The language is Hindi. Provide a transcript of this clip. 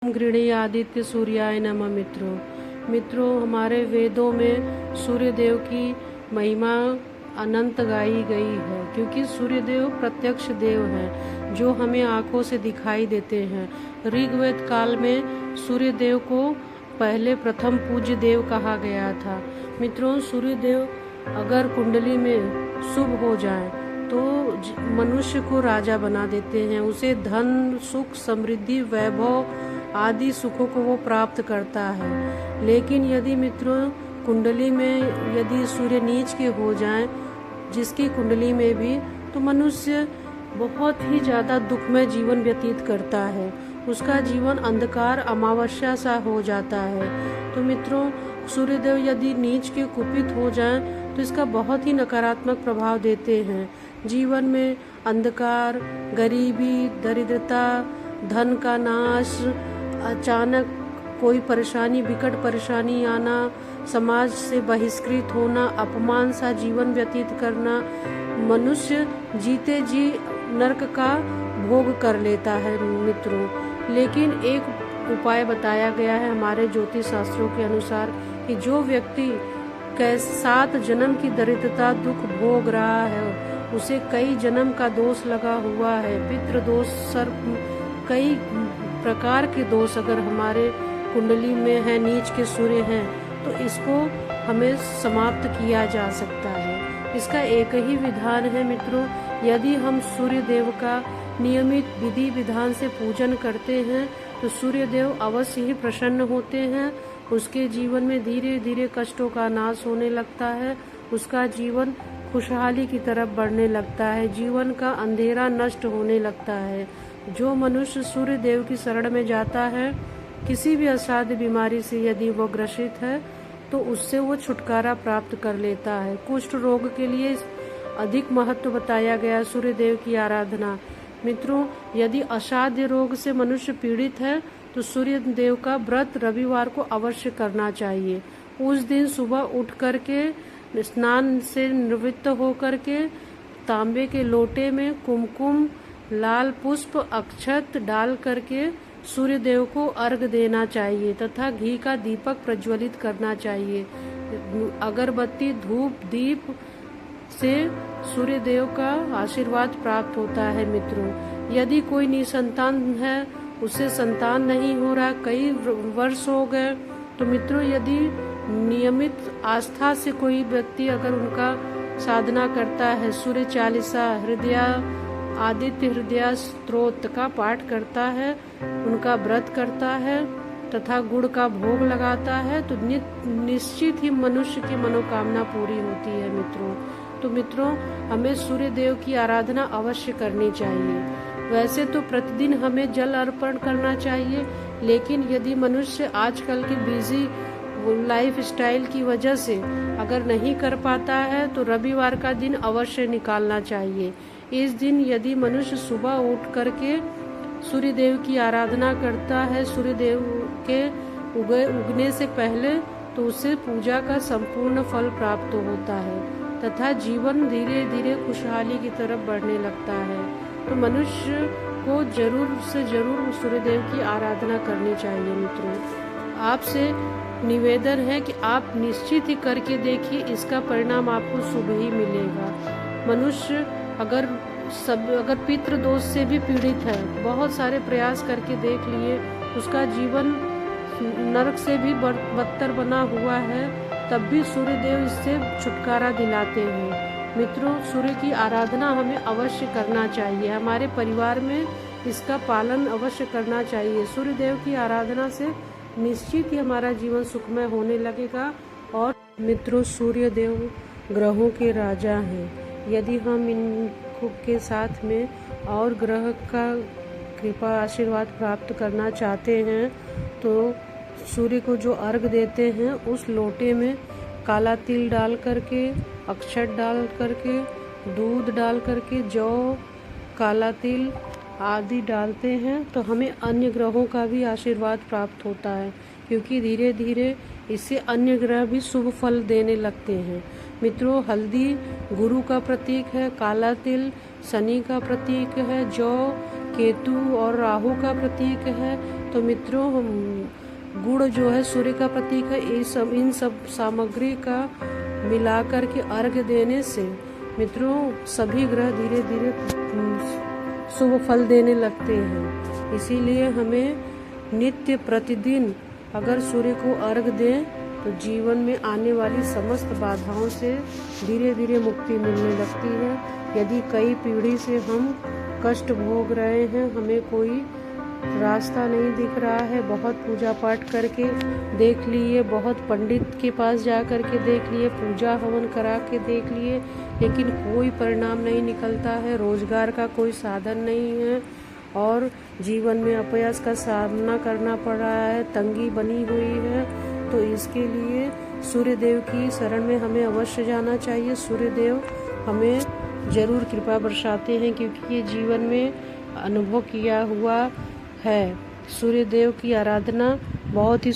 गृणी आदित्य सूर्याय नमः। मित्रों हमारे वेदों में सूर्य देव की महिमा अनंत गाई गई है, क्योंकि सूर्य देव प्रत्यक्ष देव हैं जो हमें आंखों से दिखाई देते हैं। ऋग्वेद काल में सूर्य देव को पहले प्रथम पूज्य देव कहा गया था। मित्रों, सूर्य देव अगर कुंडली में शुभ हो जाए तो मनुष्य को राजा बना देते हैं। उसे धन, सुख, समृद्धि, वैभव आदि सुखों को वो प्राप्त करता है। लेकिन यदि मित्रों कुंडली में यदि सूर्य नीच के हो जाएं, जिसकी कुंडली में भी, तो मनुष्य बहुत ही ज़्यादा दुखमय जीवन व्यतीत करता है। उसका जीवन अंधकार अमावस्या सा हो जाता है। तो मित्रों, सूर्यदेव यदि नीच के कुपित हो जाएं तो इसका बहुत ही नकारात्मक प्रभाव देते हैं। जीवन में अंधकार, गरीबी, दरिद्रता, धन का नाश, अचानक कोई परेशानी, विकट परेशानी आना, समाज से बहिष्कृत होना, अपमान सा जीवन व्यतीत करना, मनुष्य जीते जी नरक का भोग कर लेता है मित्रों। लेकिन एक उपाय बताया गया है हमारे ज्योतिष शास्त्रों के अनुसार कि जो व्यक्ति 7 जन्म की दरिद्रता दुख भोग रहा है, उसे कई जन्म का दोष लगा हुआ है, पितृ दोष, सर्प, कई प्रकार के दोष अगर हमारे कुंडली में है, नीच के सूर्य हैं, तो इसको हमें समाप्त किया जा सकता है। इसका एक ही विधान है मित्रों, यदि हम सूर्य देव का नियमित विधि विधान से पूजन करते हैं तो सूर्य देव अवश्य ही प्रसन्न होते हैं। उसके जीवन में धीरे धीरे कष्टों का नाश होने लगता है, उसका जीवन खुशहाली की तरफ बढ़ने लगता है, जीवन का अंधेरा नष्ट होने लगता है। जो मनुष्य सूर्य देव की शरण में जाता है, किसी भी असाध्य बीमारी से यदि वो ग्रसित है तो उससे वो छुटकारा प्राप्त कर लेता है। कुष्ठ रोग के लिए अधिक महत्व बताया गया सूर्य देव की आराधना। मित्रों, यदि असाध्य रोग से मनुष्य पीड़ित है तो सूर्य देव का व्रत रविवार को अवश्य करना चाहिए। उस दिन सुबह उठ करके स्नान से निवृत्त होकर के तांबे के लोटे में कुमकुम, लाल पुष्प, अक्षत डाल करके सूर्य देव को अर्घ देना चाहिए तथा घी का दीपक प्रज्वलित करना चाहिए। अगरबत्ती, धूप, दीप से सूर्य देव का आशीर्वाद प्राप्त होता है। मित्रों, यदि कोई निसंतान है, उसे संतान नहीं हो रहा, कई वर्ष हो गए, तो मित्रों यदि नियमित आस्था से कोई व्यक्ति अगर उनका साधना करता है, सूर्य चालीसा, आदित्य हृदय स्तोत्र का पाठ करता है, उनका व्रत करता है तथा गुड़ का भोग लगाता है, तो निश्चित ही मनुष्य की मनोकामना पूरी होती है मित्रों। तो मित्रों, हमें सूर्य देव की आराधना अवश्य करनी चाहिए। वैसे तो प्रतिदिन हमें जल अर्पण करना चाहिए, लेकिन यदि मनुष्य आजकल की बिजी लाइफ स्टाइल की वजह से अगर नहीं कर पाता है तो रविवार का दिन अवश्य निकालना चाहिए। इस दिन यदि मनुष्य सुबह उठ करके सूर्य देव की आराधना करता है, सूर्य देव के उगने से पहले, तो उससे पूजा का संपूर्ण फल प्राप्त होता है तथा जीवन धीरे धीरे खुशहाली की तरफ बढ़ने लगता है। तो मनुष्य को जरूर से जरूर सूर्य देव की आराधना करनी चाहिए। मित्रों, आपसे निवेदन है कि आप निश्चित ही करके देखिए, इसका परिणाम आपको शुभ ही मिलेगा। मनुष्य अगर पितृ दोष से भी पीड़ित है, बहुत सारे प्रयास करके देख लिए, उसका जीवन नरक से भी बदतर बना हुआ है, तब भी सूर्य देव इससे छुटकारा दिलाते हैं। मित्रों, सूर्य की आराधना हमें अवश्य करना चाहिए, हमारे परिवार में इसका पालन अवश्य करना चाहिए। सूर्य देव की आराधना से निश्चित ही हमारा जीवन सुखमय होने लगेगा। और मित्रों, सूर्य देव ग्रहों के राजा हैं। यदि हम इनके साथ में और ग्रह का कृपा आशीर्वाद प्राप्त करना चाहते हैं तो सूर्य को जो अर्घ देते हैं, उस लोटे में काला तिल डाल करके, अक्षत डाल करके, दूध डाल करके, जौ, काला तिल आदि डालते हैं, तो हमें अन्य ग्रहों का भी आशीर्वाद प्राप्त होता है, क्योंकि धीरे धीरे इससे अन्य ग्रह भी शुभ फल देने लगते हैं। मित्रों, हल्दी गुरु का प्रतीक है, काला तिल शनि का प्रतीक है, जौ केतु और राहु का प्रतीक है। तो मित्रों गुड़ जो है सूर्य का प्रतीक है। इन सब सामग्री का मिलाकर के अर्घ्य देने से मित्रों सभी ग्रह धीरे धीरे शुभ फल देने लगते हैं। इसीलिए हमें नित्य प्रतिदिन अगर सूर्य को अर्घ्य दें तो जीवन में आने वाली समस्त बाधाओं से धीरे धीरे मुक्ति मिलने लगती है। यदि कई पीढ़ी से हम कष्ट भोग रहे हैं, हमें कोई रास्ता नहीं दिख रहा है, बहुत पूजा पाठ करके देख लिए, बहुत पंडित के पास जा कर के देख लिए, पूजा हवन करा के देख लिए, लेकिन कोई परिणाम नहीं निकलता है, रोजगार का कोई साधन नहीं है और जीवन में अपयश का सामना करना पड़ रहा है, तंगी बनी हुई है, तो इसके लिए सूर्य देव की शरण में हमें अवश्य जाना चाहिए। सूर्य देव हमें जरूर कृपा बरसाते हैं, क्योंकि ये जीवन में अनुभव किया हुआ है। सूर्य देव की आराधना बहुत ही